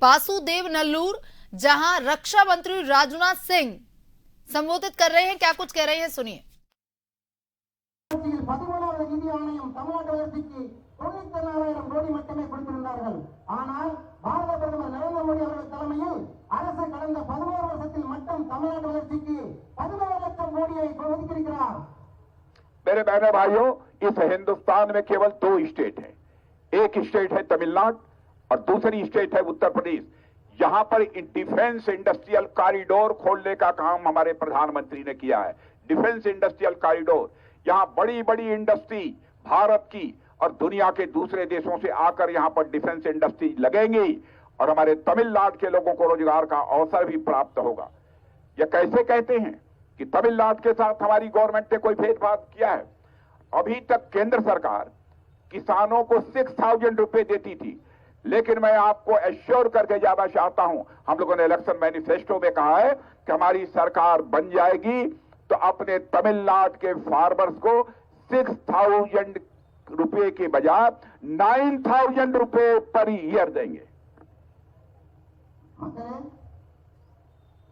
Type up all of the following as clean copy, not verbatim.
बासुदेव नल्लूर, जहां रक्षा मंत्री राजनाथ सिंह संबोधित कर रहे हैं। क्या कुछ कह रहे हैं, सुनिए। பாரத பிரதமர் நரேந்திர மோடி அவர்கள் தலைமையில் அரசு கடந்த 11 வருஷத்தில் மட்டும் தமிழ்நாடு வளர்ச்சிக்கு 17 லட்சம் கோடியை ஒதுக்கியிருக்கிறார்। मेरे बहनों भाइयों, इस हिंदुस्तान में केवल 2 स्टेट हैं। एक स्टेट है तमिलनाडु और दूसरी स्टेट है उत्तर प्रदेश। यहां पर डिफेंस इंडस्ट्रियल कॉरिडोर खोलने का काम हमारे प्रधानमंत्री ने किया है। डिफेंस इंडस्ट्रियल कॉरिडोर, यहां बड़ी बड़ी इंडस्ट्री भारत की और दुनिया के दूसरे देशों से आकर यहां पर डिफेंस इंडस्ट्री लगेंगी और हमारे तमिलनाडु के लोगों को रोजगार का अवसर भी प्राप्त होगा। यह कैसे कहते हैं कि तमिलनाडु के साथ हमारी गवर्नमेंट ने कोई भेदभाव किया है? अभी तक केंद्र सरकार किसानों को 6,000 रुपए देती थी, लेकिन मैं आपको एश्योर करके ज्यादा चाहता हूं, हम लोगों ने इलेक्शन मैनिफेस्टो में कहा है कि हमारी सरकार बन जाएगी तो अपने तमिलनाडु के फार्मर्स को 6,000 रुपए के बजाय 9,000 रुपए पर ईयर देंगे।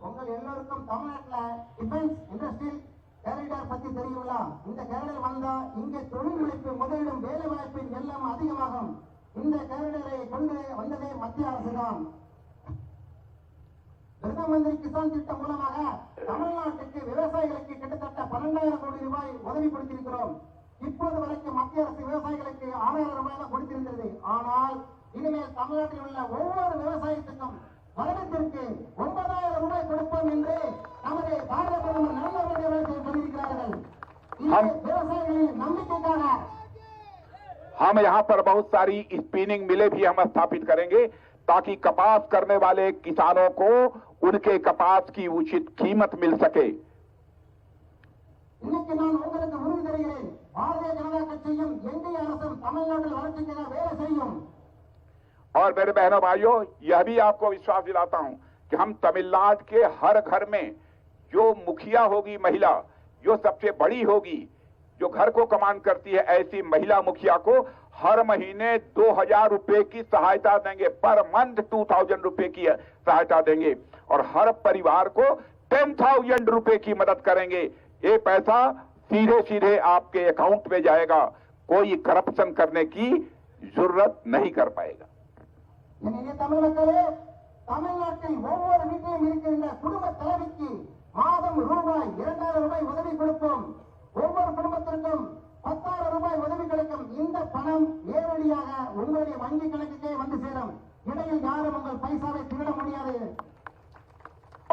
உங்கள் எல்லோருக்கும் தமிழ்நாட்டுல டிஃபென்ஸ் இண்டஸ்ட்ரியல் காரிடார் பத்தி தெரியுங்களா? இந்த காரிடார் வந்தா இங்கே தொழில் முனைப்பு, முதலிடம், வேலை வாய்ப்பின் எல்லாம் அதிகமாகும். இந்த காரிடாரை கொண்டு வந்ததே மத்திய அரசுதான்। பிரதம மந்திரி கிசான் திட்டம் மூலமாக தமிழ்நாட்டுக்கு விவசாயிகளுக்கு கிட்டத்தட்ட 12,000 கோடி ரூபாய் உதவி கொடுத்திருக்கிறோம்। இப்போது வரைக்கும் மத்திய அரசு விவசாயிகளுக்கு 6,000 ரூபாய் தான் கொடுத்திருந்தது। ஆனால் இனிமேல் தமிழ்நாட்டில் உள்ள ஒவ்வொரு விவசாயத்துக்கும் வருடத்திற்கு 9,000 ரூபாய் கொடுப்போம் என்று நமது பாரத பிரதமர் நரேந்திர மோடி அவர்கள் சொல்லியிருக்கிறார்கள்। விவசாயிகளின் நம்பிக்கைக்காக हम यहां पर बहुत सारी स्पिनिंग मिलें भी हम स्थापित करेंगे ताकि कपास करने वाले किसानों को उनके कपास की उचित कीमत मिल सके। இன்னைக்கு நான் உங்களுக்கு உறுதி தருகிறேன், பாரதிய ஜனதா கட்சியும் என்டிஏ அரசும் தமிழ்நாட்டில் வளர்ச்சிக்காக வேலை செய்யும்। और मेरे बहनों भाइयों, यह भी आपको विश्वास दिलाता हूं कि हम तमिलनाडु के हर घर में जो मुखिया होगी महिला, जो सबसे बड़ी होगी, जो घर को कमांड करती है, ऐसी महिला मुखिया को हर महीने 2,000 रुपए की सहायता देंगे। पर मंथ 2,000 रुपए की सहायता देंगे और हर परिवार को 10,000 रुपए की मदद करेंगे। ये पैसा सीधे सीधे आपके अकाउंट में जाएगा, कोई करप्शन करने की जरूरत नहीं कर पाएगा। தமிழ் மக்களே, தமிழ்நாட்டில் ஒவ்வொரு வீட்டிலும் இருக்கின்ற குடும்ப தலைவிக்கு மாதம் ரூபாய் 2,000 ரூபாய் உதவி கொடுப்போம்। ஒவ்வொரு குடும்பத்திற்கும் 10,000 ரூபாய் உதவி கிடைக்கும்। இந்த பணம் நேரடியாக உங்களுடைய வங்கி கணக்குக்கே வந்து சேரும்। இடையில் யாரும் உங்கள் பைசாவை திருட முடியாது।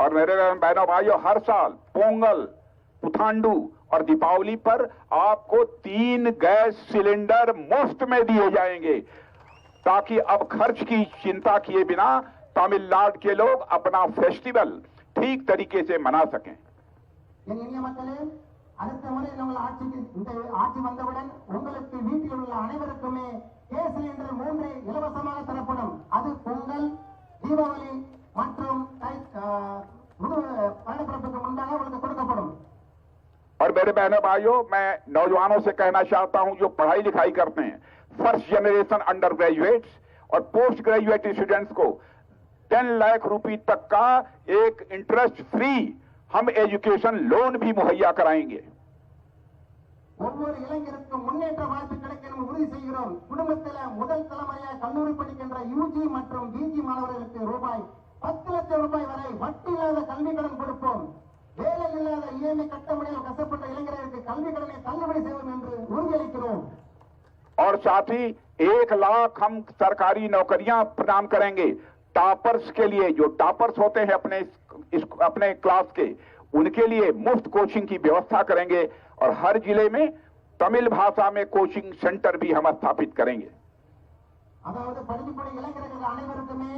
और मेरे बहनों भाइयों, हर साल पोंगल, पुथांडू और दीपावली पर आपको 3 गैस सिलेंडर मुफ्त में दिए जाएंगे ताकि अब खर्च की चिंता किए बिना तमिलनाडु के लोग अपना फेस्टिवल ठीक तरीके से मना सकें। இனிய மக்களே, அடுத்த முறை நம்ம ஆட்சி வந்தவுடன் உங்களுக்கு வீட்டில் உள்ள அனைவருக்குமே கேஸ் சிலிண்டர் 3 இலவசமாக தரப்படும்। அது பொங்கல், தீபாவளி மற்றும் வருடப்பிறப்புக்கு முன்பாக உங்களுக்கு கொடுக்கப்படும்। और मेरे बहनों भाइयों, मैं नौजवानों से कहना चाहता हूं जो पढ़ाई लिखाई करते हैं, फर्स्ट जनरेशन अंडर ग्रेजुएट्स और पोस्ट ग्रेजुएट स्टूडेंट्स को 10 लाख रुपए तक का एक इंटरेस्ट फ्री हम एजुकेशन लोन भी मुहैया कराएंगे। ஒவ்வொரு இளைஞருக்கும் முன்னேற்ற வாய்ப்பு கிடைக்க நம்ம உறுதி செய்கிறோம்। குடும்பத்தில் முதல் தலைமுறையாக கல்லூரி படிக்கின்ற யூஜி மற்றும் பிஜி மாணவர்களுக்கு ரூபாய் 10 லட்சம் ரூபாய் வரை வட்டி இல்லாத கல்வி கடன் கொடுப்போம்। வேலை இல்லாத இஎம்ஐ கட்ட முடியாமல் கஷ்டப்பட்ட இளைஞர்களுக்கு கல்வி கடனை தள்ளுபடி செய்வோம் என்று उறுதியளிக்கிறோம்। और साथ ही 1 लाख हम सरकारी नौकरियां प्रदान करेंगे टॉपर्स के लिए। जो टॉपर्स होते हैं अपने क्लास के, उनके लिए मुफ्त कोचिंग की व्यवस्था करेंगे और हर जिले में तमिल भाषा में कोचिंग सेंटर भी हम स्थापित करेंगे। அதாவது படிக்கக்கூடிய இளைஞர்கள் அனைவருக்குமே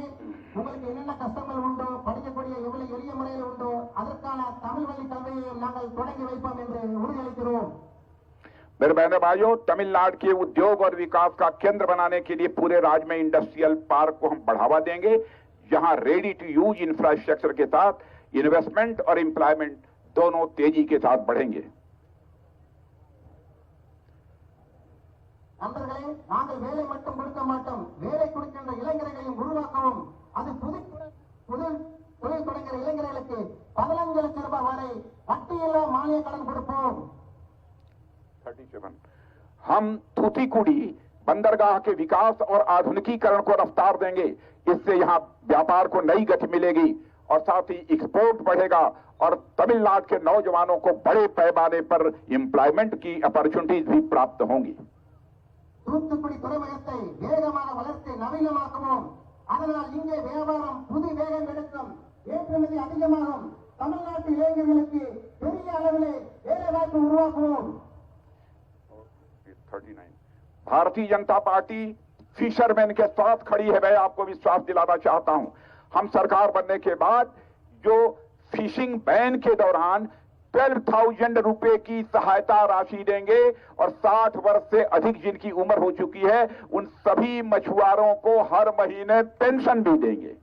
உங்களுக்கு என்னென்ன கஷ்டங்கள் உண்டோ, படிக்கக்கூடிய எவ்வளவு எளிய முறையில் உண்டோ, அதற்கான தமிழ் வழி கல்வியை நாங்கள் தொடங்கி வைப்போம் என்று உறுதியளிக்கிறோம்। मेरे बहनों भाइयों, तमिलनाडु के उद्योग और विकास का केंद्र बनाने के लिए पूरे राज्य में इंडस्ट्रियल पार्क को हम बढ़ावा देंगे, जहां रेडी टू यूज इंफ्रास्ट्रक्चर के साथ इन्वेस्टमेंट और एम्प्लॉयमेंट दोनों तेजी के साथ बढ़ेंगे। நண்பர்களே, நாங்கள் வேலை மட்டும் கொடுக்க மாட்டோம், வேலை கொடுக்கின்ற இளைஞர்களையும் உருவாக்கவும் கடன் கொடுப்போம். 37 हम थूथीकुड़ी बंदरगाह के विकास और आधुनिकीकरण को रफ्तार देंगे. इससे यहां व्यापार को नई गति मिलेगी और साथ ही एक्सपोर्ट बढ़ेगा और तमिलनाडु के नौजवानों को बड़े पैमाने पर एम्प्लॉयमेंट की अपॉर्चुनिटीज भी प्राप्त होंगी. தூத்துக்குடி துறைமுகத்தை வேகமாக வளர்த்து நவீனமாக்குவோம். அதனால் இங்கே வியாபாரம் புது வேகம் எடுக்கும், ஏற்றுமதி அதிகமாகும். தமிழ்நாட்டு இளைஞர்களுக்கு பெரிய அளவிலே வேலை வாய்ப்பு உருவாக்குவோம். 39 भारतीय जनता पार्टी फिशरमैन के साथ खड़ी है. मैं आपको विश्वास दिलाना चाहता हूं, हम सरकार बनने के बाद जो फिशिंग बैन के दौरान 12,000 रुपए की सहायता राशि देंगे और 60 वर्ष से अधिक जिनकी उम्र हो चुकी है उन सभी मछुआरों को हर महीने पेंशन भी देंगे.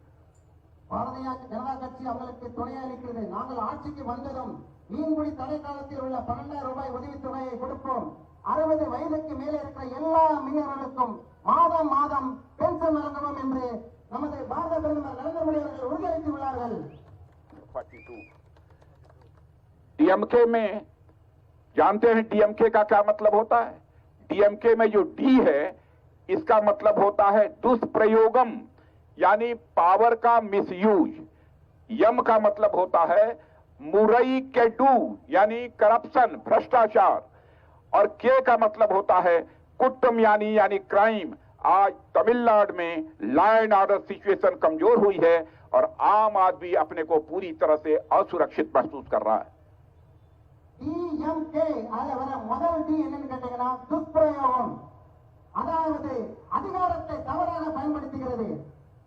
பாரதிய ஜனதா கட்சி அவர்களுக்கு துணை அளிக்கிறது. நாங்கள் ஆட்சிக்கு வந்ததும் மீன்பிடி தடை காலத்தில் உள்ள 12,000 ரூபாய் உதவித்தொகையை கொடுப்போம். 60 வயதுக்கு மேலே இருக்கிற எல்லா மீனவர்களுக்கும் மாதம் மாதம் பென்ஷன் வழங்குவோம் என்று நமது பாரத பிரதமர் நரேந்திர மோடி அவர்கள் உறுதியளித்துள்ளார்கள். 42 डीएमके में जानते हैं डीएमके का क्या मतलब होता है? डीएमके में जो डी है इसका मतलब होता है दुष्प्रयोगम यानी पावर का मिसयूज. यम का मतलब होता है मुरई के डू यानी करप्शन भ्रष्टाचार और के का मतलब होता है कुट्टम यानी क्राइम. आज तमिलनाडु में लॉ एंड ऑर्डर सिचुएशन कमजोर हुई है और आम आदमी अपने को पूरी तरह से असुरक्षित महसूस कर रहा है. டிஎம்கே அதுல வர முதல் டி என்னன்னு கேட்டீங்கன்னா துஷ்பிரயோகம், அதாவது அதிகாரத்தை தவறாக பயன்படுத்துகிறது.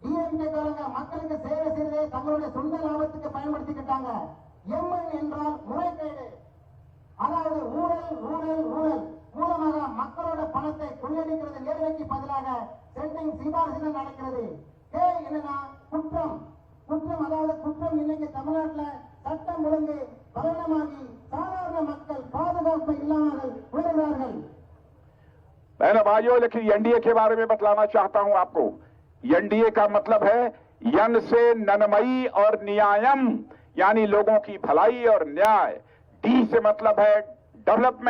டிஎம்கே காரங்க மக்களுக்கு சேவை செய்வதை தங்களுடைய சொந்த லாபத்துக்கு பயன்படுத்திக்கிட்டாங்க. எம்என் என்றால் முறைகேடு, அதாவது ஊழல் ஊழல் ஊழல் மூலமாக மக்களோட பணத்தை கொள்ளையடிக்கிறது. நேர்மைக்கு பதிலாக சென்டிங் சிபாரிசு நடக்கிறது. கே என்னன்னா குற்றம், குற்றம் அதாவது குற்றம். இன்னைக்கு தமிழ்நாட்டில் சட்டம் ஒழுங்கு பலனமாகி சாதாரண மக்கள் பாதுகாப்பு இல்லாமல் உணர்கிறார்கள். बहनों भाइयों, लेकिन एनडीए के बारे में बतलाना चाहता हूं आपको. एनडीए का मतलब है यन से ननमई और न्यायम यानी लोगों की भलाई और न्याय. डी से मतलब है डेवलपमेंट.